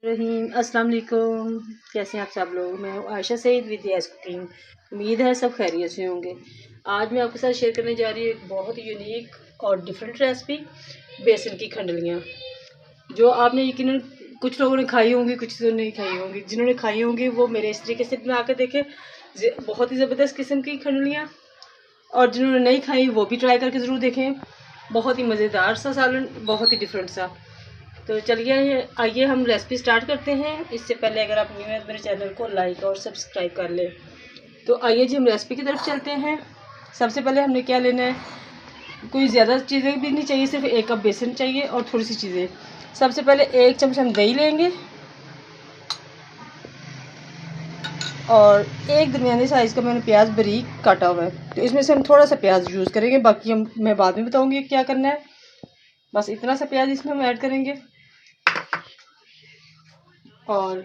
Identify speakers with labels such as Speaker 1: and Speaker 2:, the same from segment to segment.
Speaker 1: रहीम अस्सलाम वालेकुम। कैसे हैं आप सब लोग। मैं हूँ Ayesha Saeed with yes cooking. उम्मीद है सब खैरियत से होंगे। आज मैं आपके साथ शेयर करने जा रही हूँ एक बहुत ही यूनिक और डिफरेंट रेसिपी, बेसन की खंडलियाँ, जो आपने यकीनन कुछ लोगों ने खाई होंगी, कुछ तो नहीं खाई होंगी। जिन्होंने खाई होंगी वो मेरे इस तरीके से बना कर देखें, बहुत ही ज़बरदस्त किस्म की खंडलियाँ। और जिन्होंने नहीं खाई वो भी ट्राई करके ज़रूर देखें। बहुत ही मज़ेदार सा सालन, बहुत ही डिफरेंट सा। तो चलिए आइए हम रेसिपी स्टार्ट करते हैं। इससे पहले अगर आप न्यू है मेरे चैनल को लाइक और सब्सक्राइब कर लें। तो आइए जी हम रेसिपी की तरफ चलते हैं। सबसे पहले हमने क्या लेना है, कोई ज़्यादा चीज़ें भी नहीं चाहिए, सिर्फ 1 कप बेसन चाहिए और थोड़ी सी चीज़ें। सबसे पहले 1 चम्मच हम दही लेंगे और एक दरमियाने साइज़ का मैंने प्याज बारीक काटा हुआ है। तो इसमें से हम थोड़ा सा प्याज यूज़ करेंगे, बाकी मैं बाद में बताऊँगी क्या करना है। बस इतना सा प्याज इसमें हम ऐड करेंगे और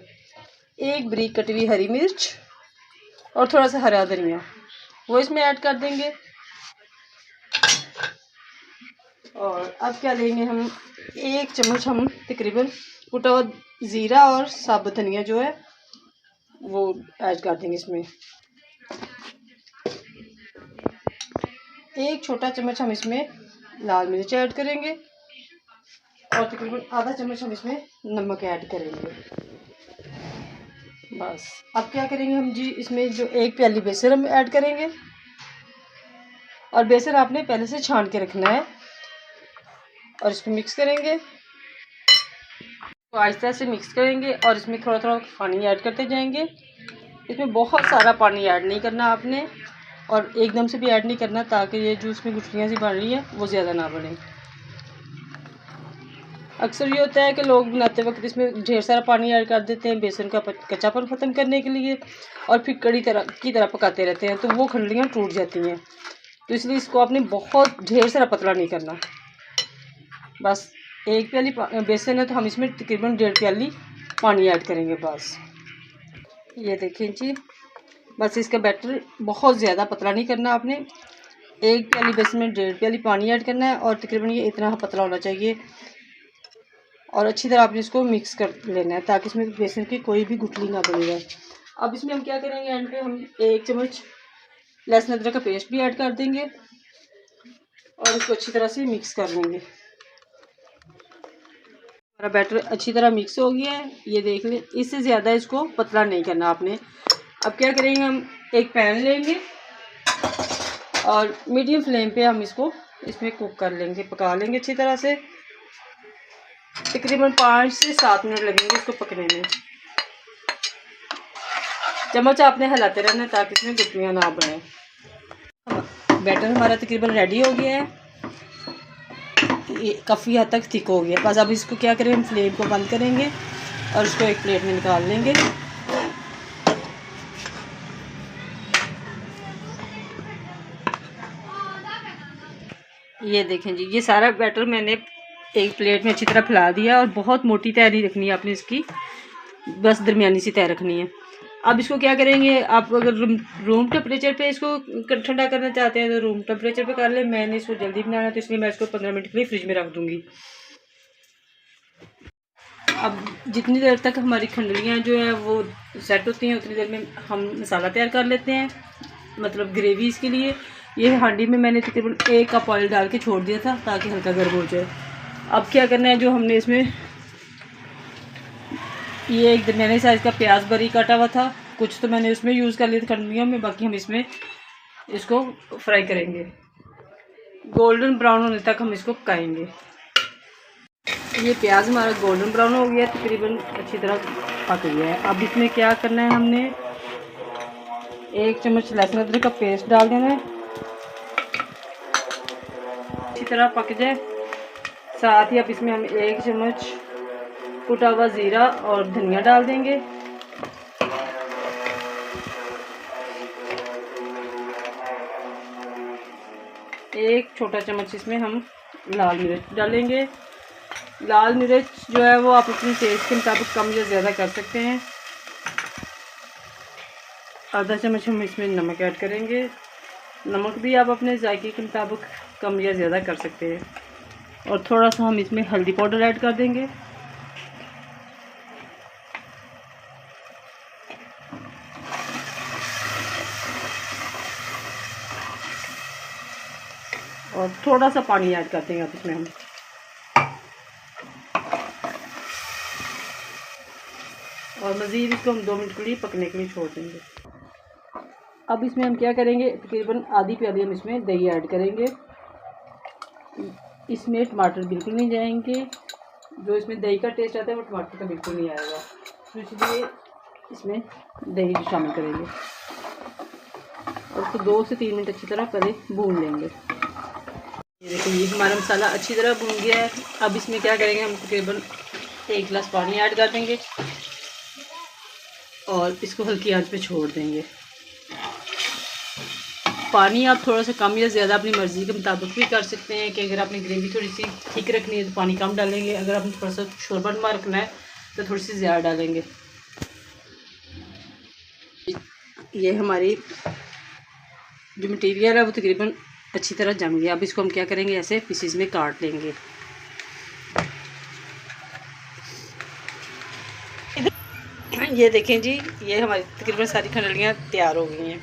Speaker 1: एक बारीक कटी हुई हरी मिर्च और थोड़ा सा हरा धनिया वो इसमें ऐड कर देंगे। और अब क्या लेंगे हम, 1 चम्मच हम तकरीबन कुटा हुआ ज़ीरा और साबुत धनिया जो है वो ऐड कर देंगे इसमें। 1 छोटा चम्मच हम इसमें लाल मिर्च ऐड करेंगे और तकरीबन आधा चम्मच हम इसमें नमक ऐड करेंगे। बस अब क्या करेंगे हम जी, इसमें जो 1 प्याली बेसन हम ऐड करेंगे और बेसन आपने पहले से छान के रखना है और इसको मिक्स करेंगे। तो आहिस्ता से मिक्स करेंगे और इसमें थोड़ा थोड़ा पानी ऐड करते जाएंगे। इसमें बहुत सारा पानी ऐड नहीं करना आपने और एकदम से भी ऐड नहीं करना, ताकि ये जो इसमें गुठलियाँ सी बन रही हैं वो ज़्यादा ना बने। अक्सर ये होता है कि लोग बनाते वक्त इसमें ढेर सारा पानी ऐड कर देते हैं बेसन का कच्चापन ख़त्म करने के लिए, और फिर कड़ी की तरह पकाते रहते हैं, तो वो खंडलियाँ टूट जाती हैं। तो इसलिए इसको आपने बहुत ढेर सारा पतला नहीं करना। बस 1 प्याली बेसन है तो हम इसमें तकरीबन 1.5 प्याली पानी ऐड करेंगे। बस ये देखें जी, बस इसका बैटर बहुत ज़्यादा पतला नहीं करना आपने। 1 प्याली बेसन में 1.5 प्याली पानी ऐड करना है और तकरीबन ये इतना पतला होना चाहिए। और अच्छी तरह आपने इसको मिक्स कर लेना है ताकि इसमें बेसन की कोई भी गुठली ना बनी रहे। अब इसमें हम क्या करेंगे, एंड पे हम 1 चम्मच लहसुन अदरक का पेस्ट भी ऐड कर देंगे और इसको अच्छी तरह से मिक्स कर लेंगे। हमारा बैटर अच्छी तरह मिक्स हो गया है, ये देख लें। इससे ज़्यादा इसको पतला नहीं करना आपने। अब क्या करेंगे, हम एक पैन लेंगे और मीडियम फ्लेम पे हम इसको इसमें कुक कर लेंगे, पका लेंगे अच्छी तरह से। तकरीबन 5 से 7 मिनट लगेंगे इसको पकने में। चम्मच आपने हिलाते रहना ताकि इसमें गुठलियाँ ना बने। बैटर हमारा तकरीबन रेडी हो गया है, ये काफ़ी हद तक थिक हो गया। बस अब इसको क्या करें, हम फ्लेम को बंद करेंगे और इसको एक प्लेट में निकाल लेंगे। ये देखें जी, ये सारा बैटर मैंने एक प्लेट में अच्छी तरह फैला दिया और बहुत मोटी तय नहीं रखनी है आपने इसकी, बस दरमियानी सी तय रखनी है। अब इसको क्या करेंगे, आप अगर रूम टेम्परेचर पे इसको ठंडा करना चाहते हैं तो रूम टेम्परेचर पे कर लें। मैंने इसको जल्दी बनाना है तो इसलिए मैं इसको 15 मिनट के लिए फ्रिज में रख दूँगी। अब जितनी देर तक हमारी खंडलियाँ जो है वो सेट होती हैं उतनी देर में हम मसाला तैयार कर लेते हैं, मतलब ग्रेवी इसके लिए। ये हांडी में मैंने तकरीबन 1 कप ऑयल डाल के छोड़ दिया था ताकि हल्का गर्म हो जाए। अब क्या करना है, जो हमने इसमें ये एक दरमियाने साइज़ का प्याज बारीक काटा हुआ था, कुछ तो मैंने उसमें यूज़ कर लिया था खंडलियों में, बाकी हम इसमें इसको फ्राई करेंगे। गोल्डन ब्राउन होने तक हम इसको पकाएंगे। ये प्याज हमारा गोल्डन ब्राउन हो गया, तकरीबन अच्छी तरह पक गया है। अब इसमें क्या करना है, हमने 1 चम्मच लहसुन अदरक का पेस्ट डाल देना है, अच्छी तरह पक जाए। साथ ही अब इसमें हम 1 चम्मच कुटा हुआ ज़ीरा और धनिया डाल देंगे। एक छोटा चम्मच इसमें हम लाल मिर्च डालेंगे। लाल मिर्च जो है वो आप अपने टेस्ट के मुताबिक कम या ज़्यादा कर सकते हैं। आधा चम्मच हम इसमें नमक ऐड करेंगे। नमक भी आप अपने जायके के मुताबिक कम या ज़्यादा कर सकते हैं। और थोड़ा सा हम इसमें हल्दी पाउडर ऐड कर देंगे। और थोड़ा सा पानी ऐड कर देंगे अब इसमें हम। और मज़ीद इसको हम 2 मिनट के लिए पकने के लिए छोड़ देंगे। अब इसमें हम क्या करेंगे, तकरीबन आधी प्याली हम इसमें दही ऐड करेंगे। इसमें टमाटर बिल्कुल नहीं जाएंगे, जो इसमें दही का टेस्ट आता है वो टमाटर का बिल्कुल नहीं आएगा, तो इसलिए इसमें दही शामिल करेंगे और उसको 2 से 3 मिनट अच्छी तरह पहले भून लेंगे। ये देखिए ये हमारा मसाला अच्छी तरह भून गया है। अब इसमें क्या करेंगे, हम तकरीबन 1 गिलास पानी ऐड कर देंगे और इसको हल्की आंच पे छोड़ देंगे। पानी आप थोड़ा सा कम या ज़्यादा अपनी मर्ज़ी के मुताबिक भी कर सकते हैं कि अगर आपने ग्रेवी थोड़ी सी थिक रखनी है तो पानी कम डालेंगे, अगर आपने थोड़ा सा शोरबा रखना है तो थोड़ी सी ज़्यादा डालेंगे। ये हमारी जो मटेरियल है वो तकरीबन अच्छी तरह जम गया। अब इसको हम क्या करेंगे, ऐसे पीसीज में काट लेंगे। ये देखें जी, ये हमारी तकरीबन सारी खंडलियाँ तैयार हो गई हैं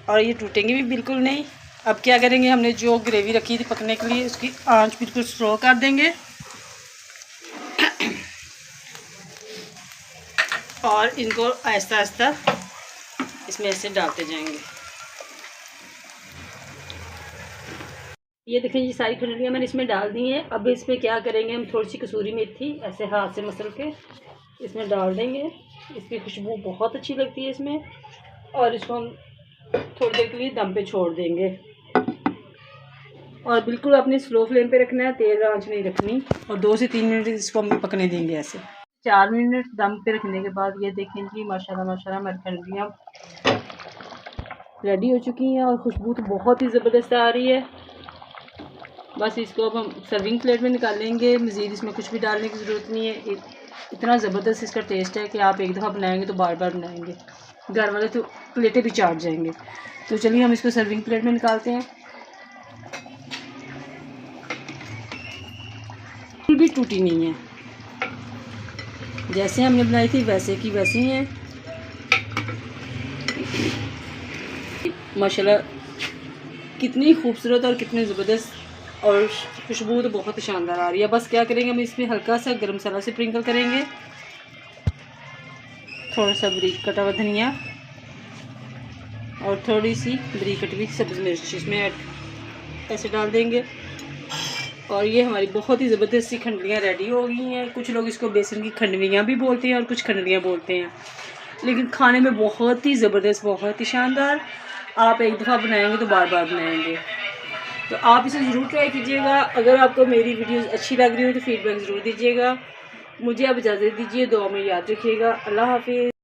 Speaker 1: और ये टूटेंगी भी बिल्कुल नहीं। अब क्या करेंगे, हमने जो ग्रेवी रखी थी पकने के लिए उसकी आंच बिल्कुल स्लो कर देंगे और इनको आहिस्ता आहिस्ता इसमें ऐसे डालते जाएंगे। ये देखें जी सारी खंडलियाँ मैंने इसमें डाल दी हैं। अब इसमें क्या करेंगे, हम थोड़ी सी कसूरी मेथी ऐसे हाथ से मसल के इसमें डाल देंगे। इसकी खुशबू बहुत अच्छी लगती है इसमें, और इसको हम थोड़ी देर के लिए दम पे छोड़ देंगे और बिल्कुल अपनी स्लो फ्लेम पे रखना है, तेज़ आंच नहीं रखनी। और 2 से 3 मिनट इसको हम पकने देंगे ऐसे। 4 मिनट दम पे रखने के बाद ये देखें जी माशाल्लाह माशाल्लाह हमारी खंडलियाँ रेडी हो चुकी हैं और खुशबू तो बहुत ही ज़बरदस्त आ रही है। बस इसको अब हम सर्विंग प्लेट में निकालेंगे। मज़ीद इसमें कुछ भी डालने की ज़रूरत नहीं है, इतना ज़बरदस्त इसका टेस्ट है कि आप एक दफ़ा बनाएंगे तो बार बार बनाएंगे, घर वाले तो प्लेटें भी चाट जाएंगे। तो चलिए हम इसको सर्विंग प्लेट में निकालते हैं। बिल्कुल भी टूटी नहीं है, जैसे हमने बनाई थी वैसे की वैसी हैं माशाल्लाह। कितनी खूबसूरत और कितनी ज़बरदस्त, और खुशबू तो बहुत ही शानदार आ रही है। बस क्या करेंगे, हम इसमें हल्का सा गरम मसाला से स्प्रिंकल करेंगे, थोड़ा सा बारीक कटा हुआ धनिया और थोड़ी सी बारीक कटी हुई सब्ज़ मिर्च इसमें ऐसे डाल देंगे। और ये हमारी बहुत ही ज़बरदस्त सी खंडलियाँ रेडी हो गई हैं। कुछ लोग इसको बेसन की खंडलियाँ भी बोलते हैं और कुछ खंडलियाँ बोलते हैं, लेकिन खाने में बहुत ही ज़बरदस्त, बहुत ही शानदार। आप एक दफ़ा बनाएंगे तो बार बार बनाएंगे, तो आप इसे ज़रूर ट्राई कीजिएगा। अगर आपको मेरी वीडियोस अच्छी लग रही हो तो फीडबैक ज़रूर दीजिएगा। मुझे आप इजाज़त दीजिए, दुआ में याद रखिएगा। अल्लाह हाफिज़।